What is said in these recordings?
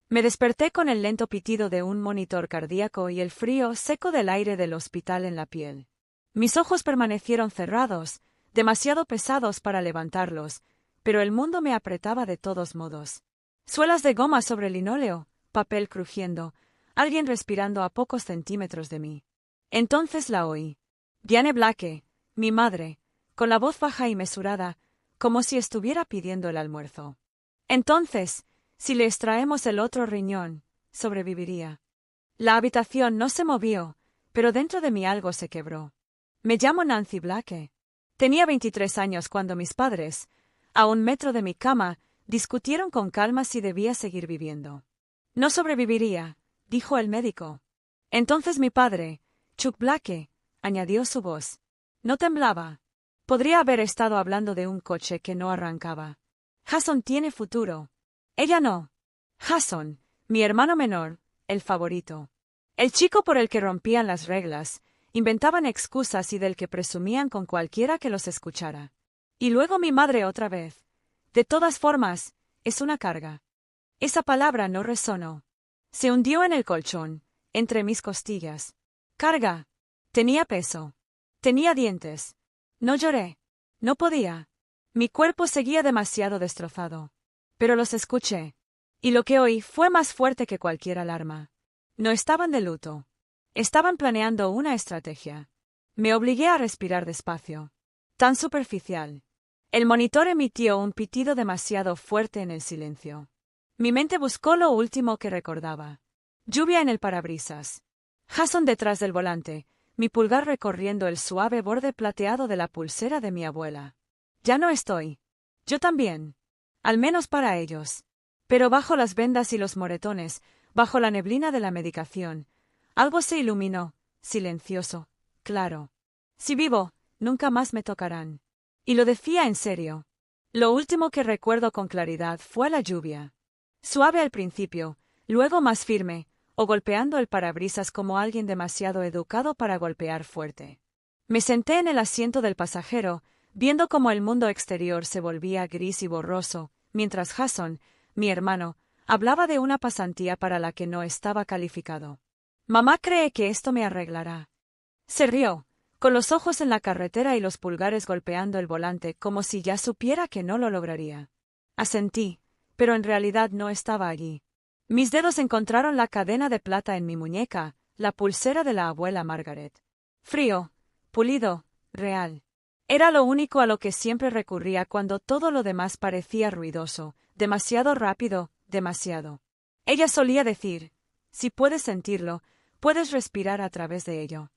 Me desperté con el lento pitido de un monitor cardíaco y el frío seco del aire del hospital en la piel. Mis ojos permanecieron cerrados, demasiado pesados para levantarlos, pero el mundo me apretaba de todos modos. Suelas de goma sobre linóleo, papel crujiendo, alguien respirando a pocos centímetros de mí. Entonces la oí. Diane Blake, mi madre, con la voz baja y mesurada, como si estuviera pidiendo el almuerzo. Entonces, si le extraemos el otro riñón, sobreviviría. La habitación no se movió, pero dentro de mí algo se quebró. Me llamo Nancy Blake. Tenía 23 años cuando mis padres, a 1 metro de mi cama, discutieron con calma si debía seguir viviendo. No sobreviviría, dijo el médico. Entonces mi padre, Chuck Blake, añadió su voz. No temblaba. Podría haber estado hablando de un coche que no arrancaba. Jason tiene futuro. Ella no. Jason, mi hermano menor, el favorito. El chico por el que rompían las reglas, inventaban excusas y del que presumían con cualquiera que los escuchara. Y luego mi madre otra vez. De todas formas, es una carga. Esa palabra no resonó. Se hundió en el colchón, entre mis costillas. Carga. Tenía peso. Tenía dientes. No lloré. No podía. Mi cuerpo seguía demasiado destrozado. Pero los escuché. Y lo que oí fue más fuerte que cualquier alarma. No estaban de luto. Estaban planeando una estrategia. Me obligué a respirar despacio. Tan superficial. El monitor emitió un pitido demasiado fuerte en el silencio. Mi mente buscó lo último que recordaba. Lluvia en el parabrisas. Jason detrás del volante, mi pulgar recorriendo el suave borde plateado de la pulsera de mi abuela. Ya no estoy. Yo también. Al menos para ellos. Pero bajo las vendas y los moretones, bajo la neblina de la medicación, algo se iluminó, silencioso, claro. Si vivo, nunca más me tocarán. Y lo decía en serio. Lo último que recuerdo con claridad fue la lluvia. Suave al principio, luego más firme, o golpeando el parabrisas como alguien demasiado educado para golpear fuerte. Me senté en el asiento del pasajero, viendo cómo el mundo exterior se volvía gris y borroso, mientras Jason, mi hermano, hablaba de una pasantía para la que no estaba calificado. Mamá cree que esto me arreglará. Se rió, con los ojos en la carretera y los pulgares golpeando el volante como si ya supiera que no lo lograría. Asentí, pero en realidad no estaba allí. Mis dedos encontraron la cadena de plata en mi muñeca, la pulsera de la abuela Margaret. Frío, pulido, real. Era lo único a lo que siempre recurría cuando todo lo demás parecía ruidoso, demasiado rápido, demasiado. Ella solía decir, si puedes sentirlo, puedes respirar a través de ello.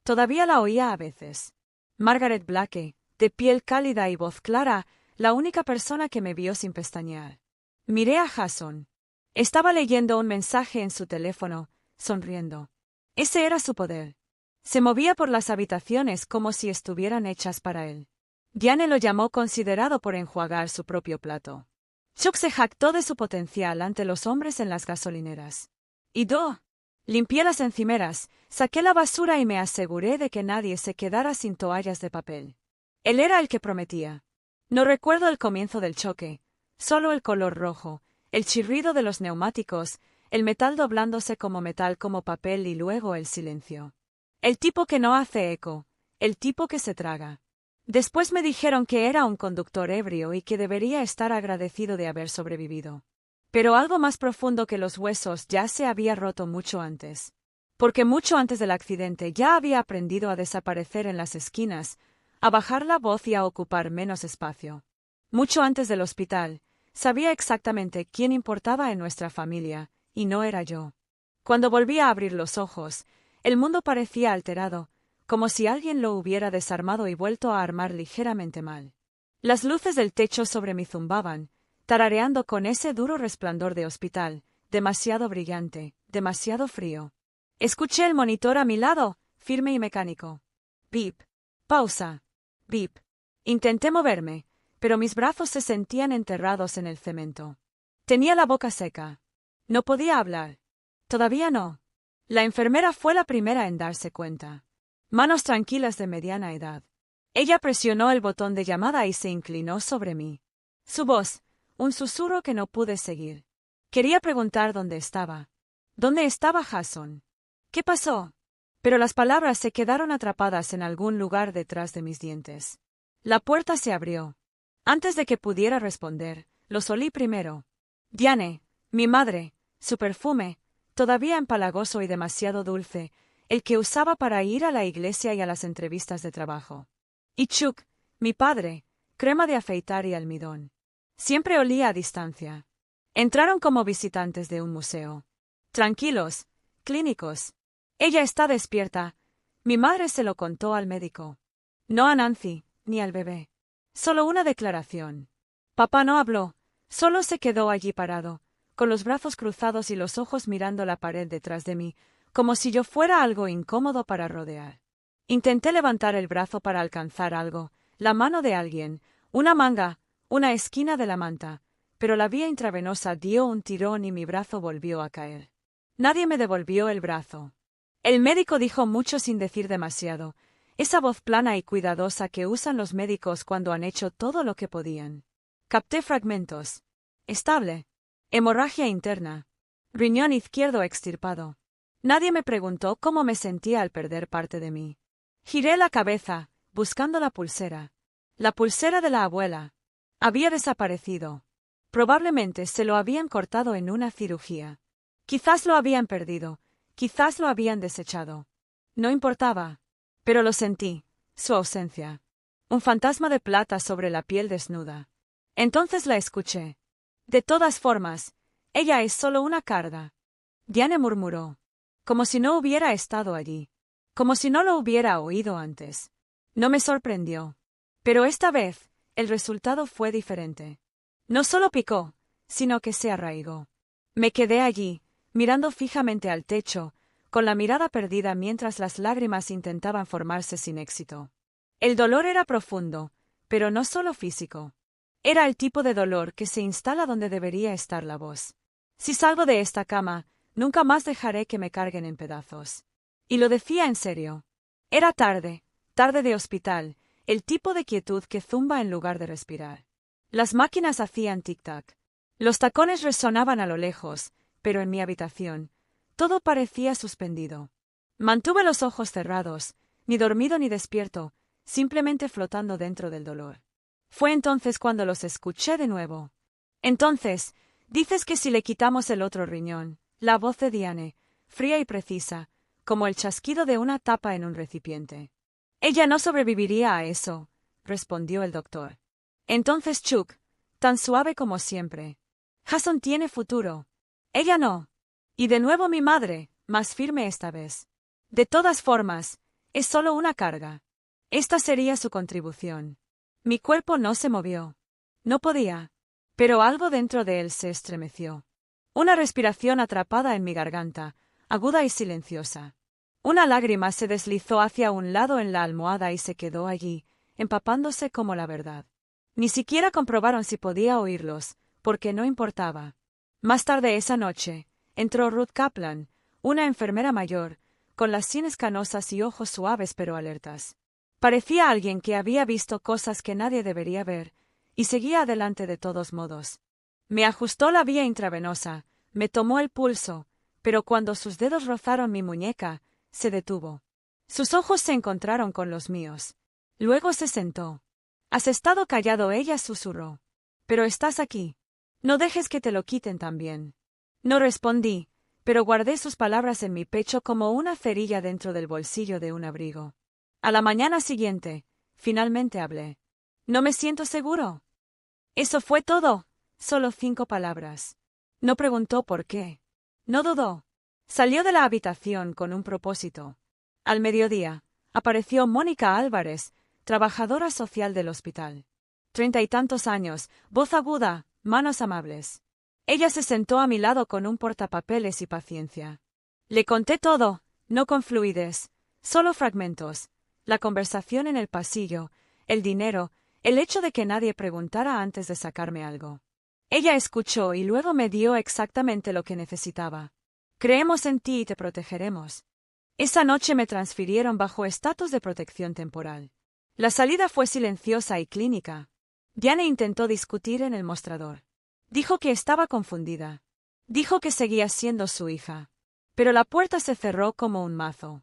Todavía la oía a veces. Margaret Blake, de piel cálida y voz clara, la única persona que me vio sin pestañear. Miré a Jason. Estaba leyendo un mensaje en su teléfono, sonriendo. Ese era su poder. Se movía por las habitaciones como si estuvieran hechas para él. Diane lo llamó considerado por enjuagar su propio plato. Chuck se jactó de su potencial ante los hombres en las gasolineras. Y yo limpié las encimeras, saqué la basura y me aseguré de que nadie se quedara sin toallas de papel. Él era el que prometía. No recuerdo el comienzo del choque, solo el color rojo, el chirrido de los neumáticos, el metal doblándose como metal como papel y luego el silencio. El tipo que no hace eco, el tipo que se traga. Después me dijeron que era un conductor ebrio y que debería estar agradecido de haber sobrevivido. Pero algo más profundo que los huesos ya se había roto mucho antes. Porque mucho antes del accidente ya había aprendido a desaparecer en las esquinas, a bajar la voz y a ocupar menos espacio. Mucho antes del hospital, sabía exactamente quién importaba en nuestra familia, y no era yo. Cuando volví a abrir los ojos, el mundo parecía alterado, como si alguien lo hubiera desarmado y vuelto a armar ligeramente mal. Las luces del techo sobre mí zumbaban, tarareando con ese duro resplandor de hospital, demasiado brillante, demasiado frío. Escuché el monitor a mi lado, firme y mecánico. Bip. Pausa. Bip. Intenté moverme, pero mis brazos se sentían enterrados en el cemento. Tenía la boca seca. No podía hablar. Todavía no. La enfermera fue la primera en darse cuenta. Manos tranquilas de mediana edad. Ella presionó el botón de llamada y se inclinó sobre mí. Su voz, un susurro que no pude seguir. Quería preguntar dónde estaba. ¿Dónde estaba Jason? ¿Qué pasó? Pero las palabras se quedaron atrapadas en algún lugar detrás de mis dientes. La puerta se abrió. Antes de que pudiera responder, los olí primero. Diane, mi madre, su perfume, todavía empalagoso y demasiado dulce, el que usaba para ir a la iglesia y a las entrevistas de trabajo. Y Chuck, mi padre, crema de afeitar y almidón. Siempre olía a distancia. Entraron como visitantes de un museo. Tranquilos, clínicos. Ella está despierta. Mi madre se lo contó al médico. No a Nancy, ni al bebé. Solo una declaración. Papá no habló, solo se quedó allí parado, con los brazos cruzados y los ojos mirando la pared detrás de mí, como si yo fuera algo incómodo para rodear. Intenté levantar el brazo para alcanzar algo, la mano de alguien, una manga, una esquina de la manta, pero la vía intravenosa dio un tirón y mi brazo volvió a caer. Nadie me devolvió el brazo. El médico dijo mucho sin decir demasiado, esa voz plana y cuidadosa que usan los médicos cuando han hecho todo lo que podían. Capté fragmentos. Estable. Hemorragia interna. Riñón izquierdo extirpado. Nadie me preguntó cómo me sentía al perder parte de mí. Giré la cabeza, buscando la pulsera. La pulsera de la abuela. Había desaparecido. Probablemente se lo habían cortado en una cirugía. Quizás lo habían perdido, quizás lo habían desechado. No importaba. Pero lo sentí, su ausencia. Un fantasma de plata sobre la piel desnuda. Entonces la escuché. De todas formas, ella es solo una carga. Diane murmuró. Como si no hubiera estado allí. Como si no lo hubiera oído antes. No me sorprendió. Pero esta vez, el resultado fue diferente. No solo picó, sino que se arraigó. Me quedé allí, mirando fijamente al techo, con la mirada perdida mientras las lágrimas intentaban formarse sin éxito. El dolor era profundo, pero no solo físico. Era el tipo de dolor que se instala donde debería estar la voz. Si salgo de esta cama, nunca más dejaré que me carguen en pedazos. Y lo decía en serio. Era tarde, tarde de hospital, el tipo de quietud que zumba en lugar de respirar. Las máquinas hacían tic-tac. Los tacones resonaban a lo lejos, pero en mi habitación, todo parecía suspendido. Mantuve los ojos cerrados, ni dormido ni despierto, simplemente flotando dentro del dolor. Fue entonces cuando los escuché de nuevo. Entonces, dices que si le quitamos el otro riñón, la voz de Diane, fría y precisa, como el chasquido de una tapa en un recipiente. Ella no sobreviviría a eso, respondió el doctor. Entonces Chuck, tan suave como siempre. Jason tiene futuro. Ella no. Y de nuevo mi madre, más firme esta vez. De todas formas, es solo una carga. Esta sería su contribución. Mi cuerpo no se movió. No podía. Pero algo dentro de él se estremeció. Una respiración atrapada en mi garganta, aguda y silenciosa. Una lágrima se deslizó hacia un lado en la almohada y se quedó allí, empapándose como la verdad. Ni siquiera comprobaron si podía oírlos, porque no importaba. Más tarde esa noche, entró Ruth Kaplan, una enfermera mayor, con las sienes canosas y ojos suaves pero alertas. Parecía alguien que había visto cosas que nadie debería ver, y seguía adelante de todos modos. Me ajustó la vía intravenosa, me tomó el pulso, pero cuando sus dedos rozaron mi muñeca, se detuvo. Sus ojos se encontraron con los míos. Luego se sentó. «Has estado callado», ella susurró. «Pero estás aquí. No dejes que te lo quiten también». No respondí, pero guardé sus palabras en mi pecho como una cerilla dentro del bolsillo de un abrigo. A la mañana siguiente, finalmente hablé. «No me siento seguro». Eso fue todo. Solo 5 palabras. No preguntó por qué. No dudó. Salió de la habitación con un propósito. Al mediodía, apareció Mónica Álvarez, trabajadora social del hospital. 30 y tantos años, voz aguda, manos amables. Ella se sentó a mi lado con un portapapeles y paciencia. Le conté todo, no con fluidez, solo fragmentos. La conversación en el pasillo, el dinero, el hecho de que nadie preguntara antes de sacarme algo. Ella escuchó y luego me dio exactamente lo que necesitaba. «Creemos en ti y te protegeremos». Esa noche me transfirieron bajo estatus de protección temporal. La salida fue silenciosa y clínica. Diane intentó discutir en el mostrador. Dijo que estaba confundida. Dijo que seguía siendo su hija. Pero la puerta se cerró como un mazo.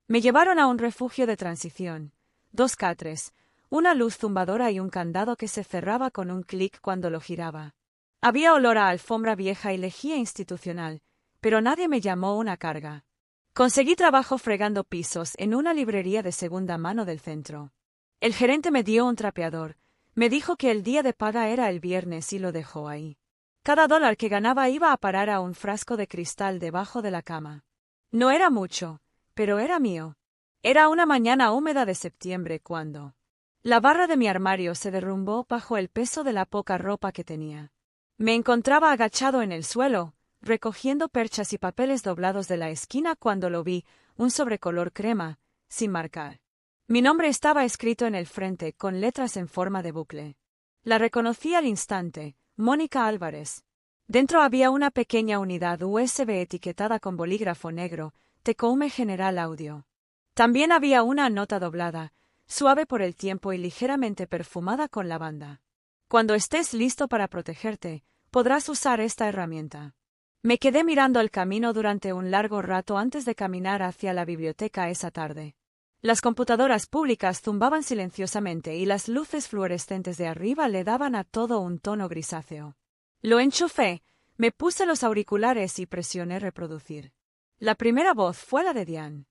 Me llevaron a un refugio de transición. 2 catres, una luz zumbadora y un candado que se cerraba con un clic cuando lo giraba. Había olor a alfombra vieja y lejía institucional, pero nadie me llamó una carga. Conseguí trabajo fregando pisos en una librería de segunda mano del centro. El gerente me dio un trapeador, me dijo que el día de paga era el viernes y lo dejó ahí. Cada dólar que ganaba iba a parar a un frasco de cristal debajo de la cama. No era mucho, pero era mío. Era una mañana húmeda de septiembre cuando la barra de mi armario se derrumbó bajo el peso de la poca ropa que tenía. Me encontraba agachado en el suelo, recogiendo perchas y papeles doblados de la esquina cuando lo vi, un sobrecolor crema, sin marcar. Mi nombre estaba escrito en el frente con letras en forma de bucle. La reconocí al instante, Mónica Álvarez. Dentro había una pequeña unidad USB etiquetada con bolígrafo negro, Tecoume General Audio. También había una nota doblada, suave por el tiempo y ligeramente perfumada con lavanda. Cuando estés listo para protegerte, podrás usar esta herramienta. Me quedé mirando el camino durante un largo rato antes de caminar hacia la biblioteca esa tarde. Las computadoras públicas zumbaban silenciosamente y las luces fluorescentes de arriba le daban a todo un tono grisáceo. Lo enchufé, me puse los auriculares y presioné reproducir. La primera voz fue la de Diane.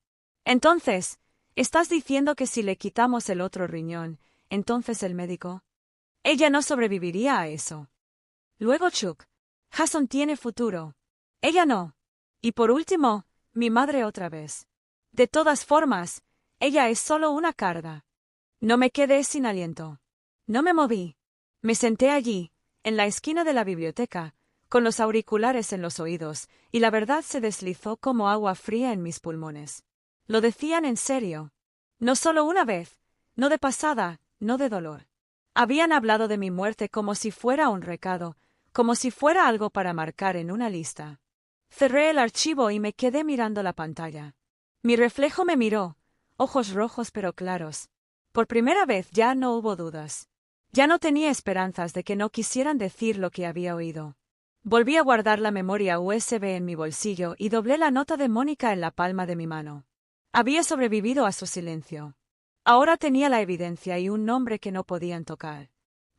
Entonces, ¿estás diciendo que si le quitamos el otro riñón, entonces el médico? Ella no sobreviviría a eso. Luego Chuck. Jason tiene futuro. Ella no. Y por último, mi madre otra vez. De todas formas, ella es solo una carga. No me quedé sin aliento. No me moví. Me senté allí, en la esquina de la biblioteca, con los auriculares en los oídos, y la verdad se deslizó como agua fría en mis pulmones. Lo decían en serio. No solo una vez, no de pasada, no de dolor. Habían hablado de mi muerte como si fuera un recado, como si fuera algo para marcar en una lista. Cerré el archivo y me quedé mirando la pantalla. Mi reflejo me miró, ojos rojos pero claros. Por primera vez ya no hubo dudas. Ya no tenía esperanzas de que no quisieran decir lo que había oído. Volví a guardar la memoria USB en mi bolsillo y doblé la nota de Mónica en la palma de mi mano. Había sobrevivido a su silencio. Ahora tenía la evidencia y un nombre que no podían tocar.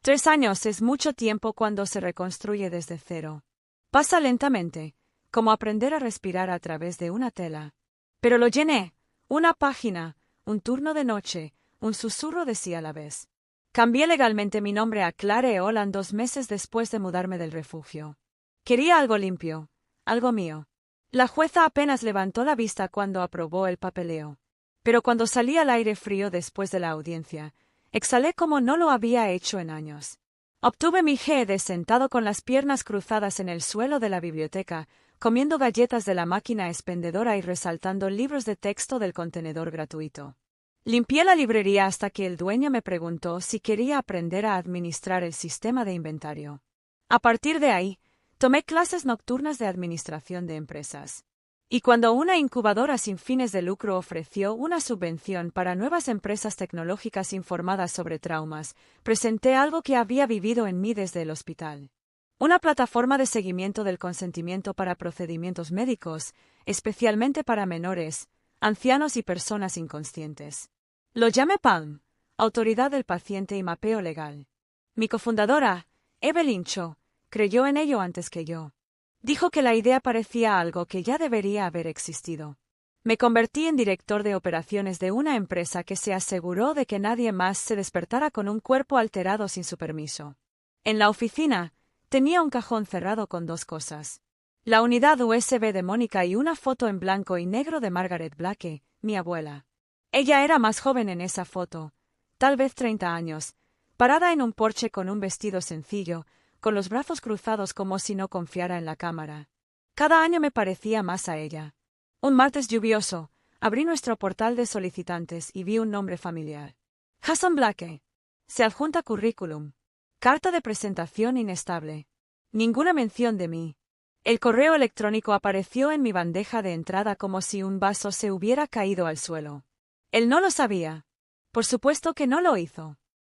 3 años es mucho tiempo cuando se reconstruye desde cero. Pasa lentamente, como aprender a respirar a través de una tela. Pero lo llené, una página, un turno de noche, un susurro de sí a la vez. Cambié legalmente mi nombre a Clare Holland 2 meses después de mudarme del refugio. Quería algo limpio, algo mío. La jueza apenas levantó la vista cuando aprobó el papeleo. Pero cuando salí al aire frío después de la audiencia, exhalé como no lo había hecho en años. Obtuve mi GED sentado con las piernas cruzadas en el suelo de la biblioteca, comiendo galletas de la máquina expendedora y resaltando libros de texto del contenedor gratuito. Limpié la librería hasta que el dueño me preguntó si quería aprender a administrar el sistema de inventario. A partir de ahí, tomé clases nocturnas de administración de empresas. Y cuando una incubadora sin fines de lucro ofreció una subvención para nuevas empresas tecnológicas informadas sobre traumas, presenté algo que había vivido en mí desde el hospital. Una plataforma de seguimiento del consentimiento para procedimientos médicos, especialmente para menores, ancianos y personas inconscientes. Lo llamé PALM, Autoridad del Paciente y Mapeo Legal. Mi cofundadora, Evelyn Cho, creyó en ello antes que yo. Dijo que la idea parecía algo que ya debería haber existido. Me convertí en director de operaciones de una empresa que se aseguró de que nadie más se despertara con un cuerpo alterado sin su permiso. En la oficina, tenía un cajón cerrado con 2 cosas. La unidad USB de Mónica y una foto en blanco y negro de Margaret Blake, mi abuela. Ella era más joven en esa foto, tal vez 30 años, parada en un porche con un vestido sencillo, con los brazos cruzados como si no confiara en la cámara. Cada año me parecía más a ella. Un martes lluvioso, abrí nuestro portal de solicitantes y vi un nombre familiar. Jason Blake. Se adjunta currículum. Carta de presentación inestable. Ninguna mención de mí. El correo electrónico apareció en mi bandeja de entrada como si un vaso se hubiera caído al suelo. Él no lo sabía. Por supuesto que no lo hizo.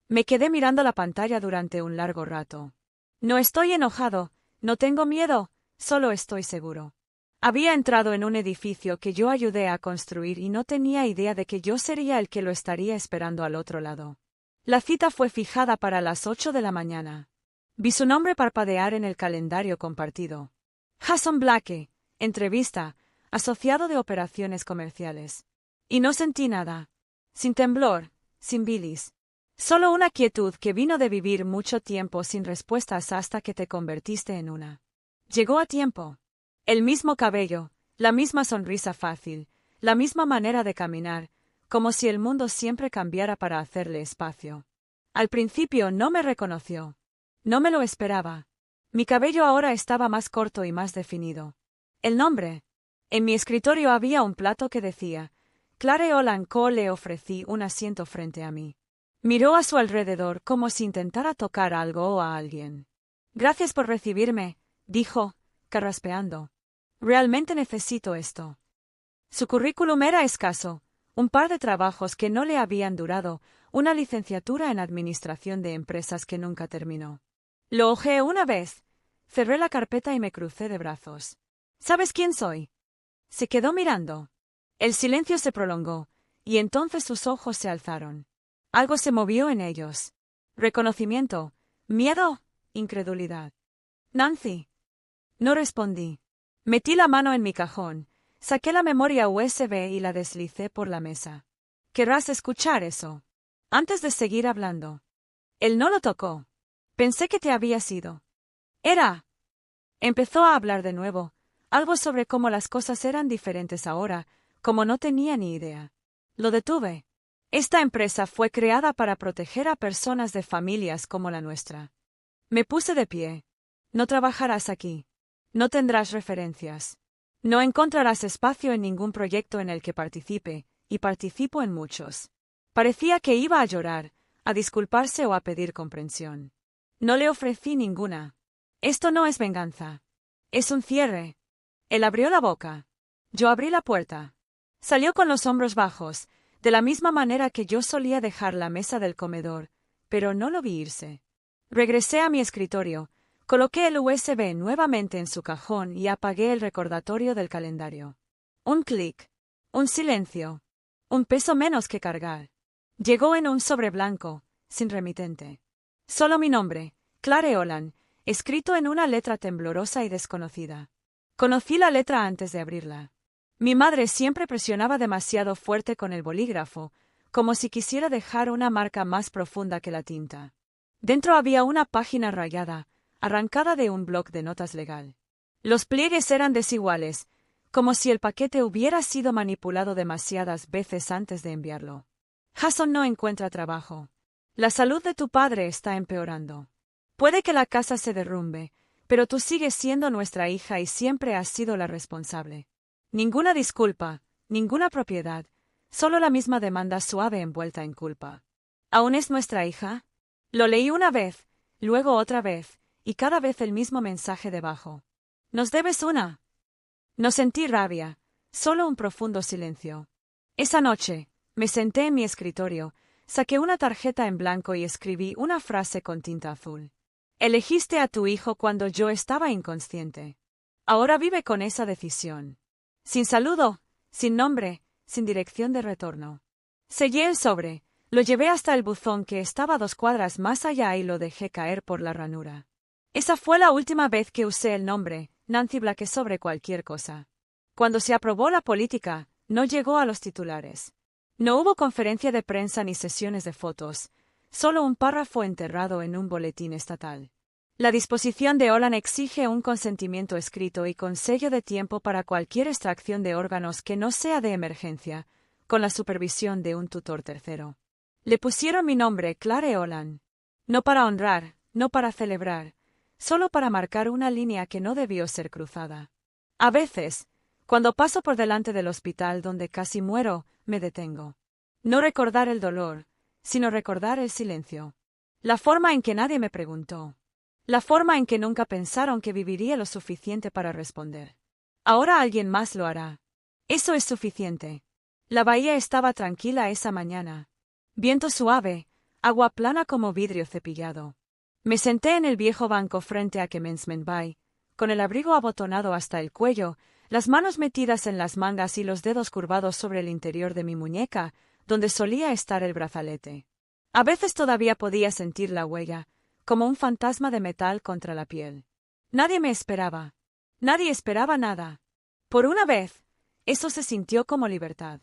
Me quedé mirando la pantalla durante un largo rato. No estoy enojado, no tengo miedo, Solo estoy seguro. Había entrado en un edificio que yo ayudé a construir y no tenía idea de que yo sería el que lo estaría esperando al otro lado. La cita fue fijada para las 8 de la mañana. Vi su nombre parpadear en el calendario compartido. Jason Blake, entrevista, asociado de operaciones comerciales. Y no sentí nada. Sin temblor, sin bilis. Solo una quietud que vino de vivir mucho tiempo sin respuestas hasta que te convertiste en una. Llegó a tiempo. El mismo cabello, la misma sonrisa fácil, la misma manera de caminar, como si el mundo siempre cambiara para hacerle espacio. Al principio no me reconoció. No me lo esperaba. Mi cabello ahora estaba más corto y más definido. El nombre. En mi escritorio había un plato que decía, Clare Olan Co. Le ofrecí un asiento frente a mí. Miró a su alrededor como si intentara tocar algo o a alguien. Gracias por recibirme, dijo, carraspeando. Realmente necesito esto. Su currículum era escaso, un par de trabajos que no le habían durado, una licenciatura en administración de empresas que nunca terminó. Lo hojeé una vez, cerré la carpeta y me crucé de brazos. ¿Sabes quién soy? Se quedó mirando. El silencio se prolongó, y entonces sus ojos se alzaron. Algo se movió en ellos. Reconocimiento, miedo, incredulidad. Nancy. No respondí. Metí la mano en mi cajón, saqué la memoria USB y la deslicé por la mesa. ¿Querrás escuchar eso? Antes de seguir hablando. Él no lo tocó. Pensé que te habías ido. Era. Empezó a hablar de nuevo, algo sobre cómo las cosas eran diferentes ahora, como no tenía ni idea. Lo detuve. Esta empresa fue creada para proteger a personas de familias como la nuestra. Me puse de pie. No trabajarás aquí. No tendrás referencias. No encontrarás espacio en ningún proyecto en el que participe, y participo en muchos. Parecía que iba a llorar, a disculparse o a pedir comprensión. No le ofrecí ninguna. Esto no es venganza. Es un cierre. Él abrió la boca. Yo abrí la puerta. Salió con los hombros bajos, de la misma manera que yo solía dejar la mesa del comedor, pero no lo vi irse. Regresé a mi escritorio, coloqué el USB nuevamente en su cajón y apagué el recordatorio del calendario. Un clic. Un silencio. Un peso menos que cargar. Llegó en un sobre blanco, sin remitente. Solo mi nombre, Clare Olan, escrito en una letra temblorosa y desconocida. Conocí la letra antes de abrirla. Mi madre siempre presionaba demasiado fuerte con el bolígrafo, como si quisiera dejar una marca más profunda que la tinta. Dentro había una página rayada, arrancada de un bloc de notas legal. Los pliegues eran desiguales, como si el paquete hubiera sido manipulado demasiadas veces antes de enviarlo. Jason no encuentra trabajo. La salud de tu padre está empeorando. Puede que la casa se derrumbe, pero tú sigues siendo nuestra hija y siempre has sido la responsable. Ninguna disculpa, ninguna propiedad, solo la misma demanda suave envuelta en culpa. ¿Aún es nuestra hija? Lo leí una vez, luego otra vez, y cada vez el mismo mensaje debajo. Nos debes una. No sentí rabia, solo un profundo silencio. Esa noche, me senté en mi escritorio, saqué una tarjeta en blanco y escribí una frase con tinta azul. Elegiste a tu hijo cuando yo estaba inconsciente. Ahora vive con esa decisión. Sin saludo, sin nombre, sin dirección de retorno. Sellé el sobre, lo llevé hasta el buzón que estaba 2 cuadras más allá y lo dejé caer por la ranura. Esa fue la última vez que usé el nombre, Nancy Blake, sobre cualquier cosa. Cuando se aprobó la política, no llegó a los titulares. No hubo conferencia de prensa ni sesiones de fotos, solo un párrafo enterrado en un boletín estatal. La disposición de Olan exige un consentimiento escrito y con sello de tiempo para cualquier extracción de órganos que no sea de emergencia, con la supervisión de un tutor tercero. Le pusieron mi nombre, Clare Olan. No para honrar, no para celebrar, solo para marcar una línea que no debió ser cruzada. A veces, cuando paso por delante del hospital donde casi muero, me detengo. No recordar el dolor, sino recordar el silencio. La forma en que nadie me preguntó. La forma en que nunca pensaron que viviría lo suficiente para responder. Ahora alguien más lo hará. Eso es suficiente. La bahía estaba tranquila esa mañana. Viento suave, agua plana como vidrio cepillado. Me senté en el viejo banco frente a Commencement Bay, con el abrigo abotonado hasta el cuello, las manos metidas en las mangas y los dedos curvados sobre el interior de mi muñeca, donde solía estar el brazalete. A veces todavía podía sentir la huella, como un fantasma de metal contra la piel. Nadie me esperaba. Nadie esperaba nada. Por una vez, eso se sintió como libertad.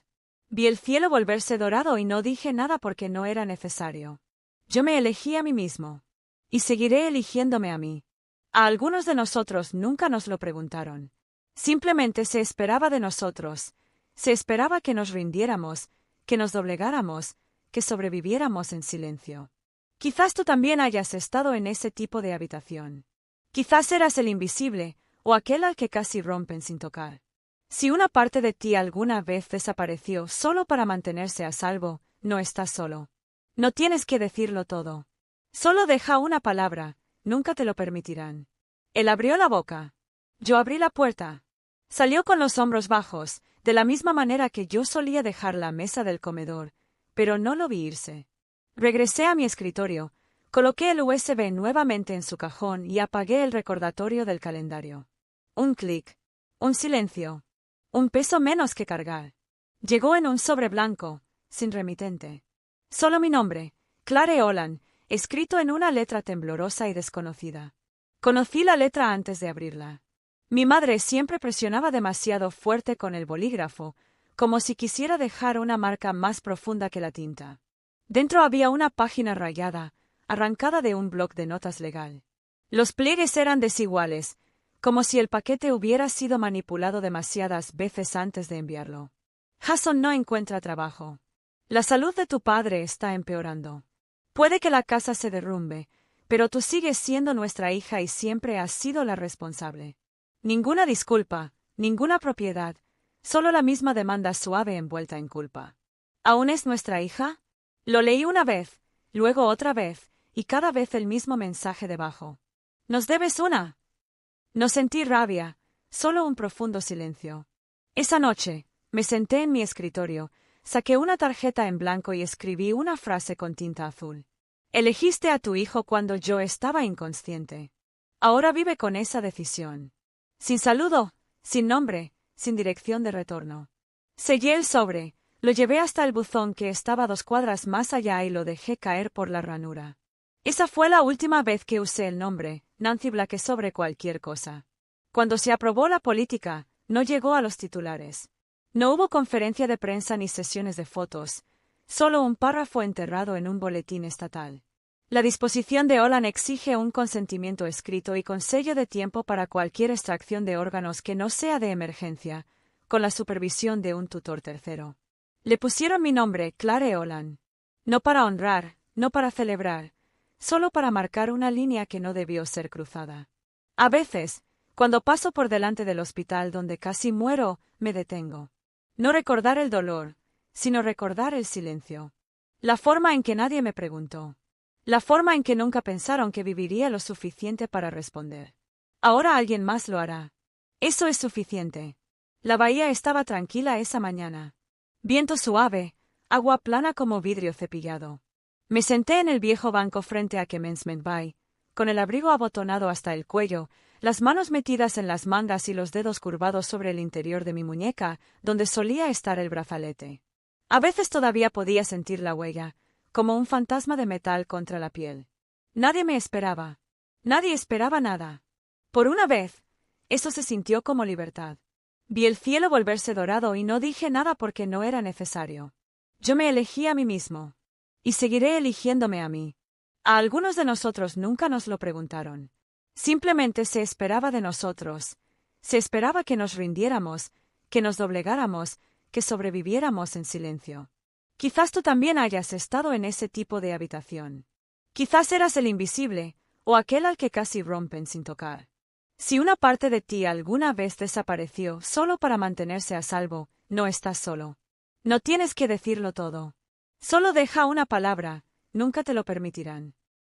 Vi el cielo volverse dorado y no dije nada porque no era necesario. Yo me elegí a mí mismo. Y seguiré eligiéndome a mí. A algunos de nosotros nunca nos lo preguntaron. Simplemente se esperaba de nosotros. Se esperaba que nos rindiéramos, que nos doblegáramos, que sobreviviéramos en silencio. Quizás tú también hayas estado en ese tipo de habitación. Quizás eras el invisible, o aquel al que casi rompen sin tocar. Si una parte de ti alguna vez desapareció solo para mantenerse a salvo, no estás solo. No tienes que decirlo todo. Solo deja una palabra, nunca te lo permitirán. Él abrió la boca. Yo abrí la puerta. Salió con los hombros bajos, de la misma manera que yo solía dejar la mesa del comedor, pero no lo vi irse. Regresé a mi escritorio, coloqué el USB nuevamente en su cajón y apagué el recordatorio del calendario. Un clic. Un silencio. Un peso menos que cargar. Llegó en un sobre blanco, sin remitente. Solo mi nombre, Clare Holland, escrito en una letra temblorosa y desconocida. Conocí la letra antes de abrirla. Mi madre siempre presionaba demasiado fuerte con el bolígrafo, como si quisiera dejar una marca más profunda que la tinta. Dentro había una página rayada, arrancada de un bloc de notas legal. Los pliegues eran desiguales, como si el paquete hubiera sido manipulado demasiadas veces antes de enviarlo. Jason no encuentra trabajo. La salud de tu padre está empeorando. Puede que la casa se derrumbe, pero tú sigues siendo nuestra hija y siempre has sido la responsable. Ninguna disculpa, ninguna propiedad, solo la misma demanda suave envuelta en culpa. ¿Aún es nuestra hija? Lo leí una vez, luego otra vez, y cada vez el mismo mensaje debajo. ¿Nos debes una? No sentí rabia, solo un profundo silencio. Esa noche, me senté en mi escritorio, saqué una tarjeta en blanco y escribí una frase con tinta azul. Elegiste a tu hijo cuando yo estaba inconsciente. Ahora vive con esa decisión. Sin saludo, sin nombre, sin dirección de retorno. Sellé el sobre, lo llevé hasta el buzón que estaba 2 cuadras más allá y lo dejé caer por la ranura. Esa fue la última vez que usé el nombre, Nancy Black, sobre cualquier cosa. Cuando se aprobó la política, no llegó a los titulares. No hubo conferencia de prensa ni sesiones de fotos, solo un párrafo enterrado en un boletín estatal. La disposición de Holland exige un consentimiento escrito y con sello de tiempo para cualquier extracción de órganos que no sea de emergencia, con la supervisión de un tutor tercero. Le pusieron mi nombre, Clare Holland. No para honrar, no para celebrar, solo para marcar una línea que no debió ser cruzada. A veces, cuando paso por delante del hospital donde casi muero, me detengo. No recordar el dolor, sino recordar el silencio. La forma en que nadie me preguntó. La forma en que nunca pensaron que viviría lo suficiente para responder. Ahora alguien más lo hará. Eso es suficiente. La bahía estaba tranquila esa mañana. Viento suave, agua plana como vidrio cepillado. Me senté en el viejo banco frente a Commencement Bay, con el abrigo abotonado hasta el cuello, las manos metidas en las mangas y los dedos curvados sobre el interior de mi muñeca, donde solía estar el brazalete. A veces todavía podía sentir la huella, como un fantasma de metal contra la piel. Nadie me esperaba. Nadie esperaba nada. Por una vez, eso se sintió como libertad. Vi el cielo volverse dorado y no dije nada porque no era necesario. Yo me elegí a mí mismo. Y seguiré eligiéndome a mí. A algunos de nosotros nunca nos lo preguntaron. Simplemente se esperaba de nosotros. Se esperaba que nos rindiéramos, que nos doblegáramos, que sobreviviéramos en silencio. Quizás tú también hayas estado en ese tipo de habitación. Quizás eras el invisible, o aquel al que casi rompen sin tocar. Si una parte de ti alguna vez desapareció solo para mantenerse a salvo, no estás solo. No tienes que decirlo todo. Solo deja una palabra, nunca te lo permitirán.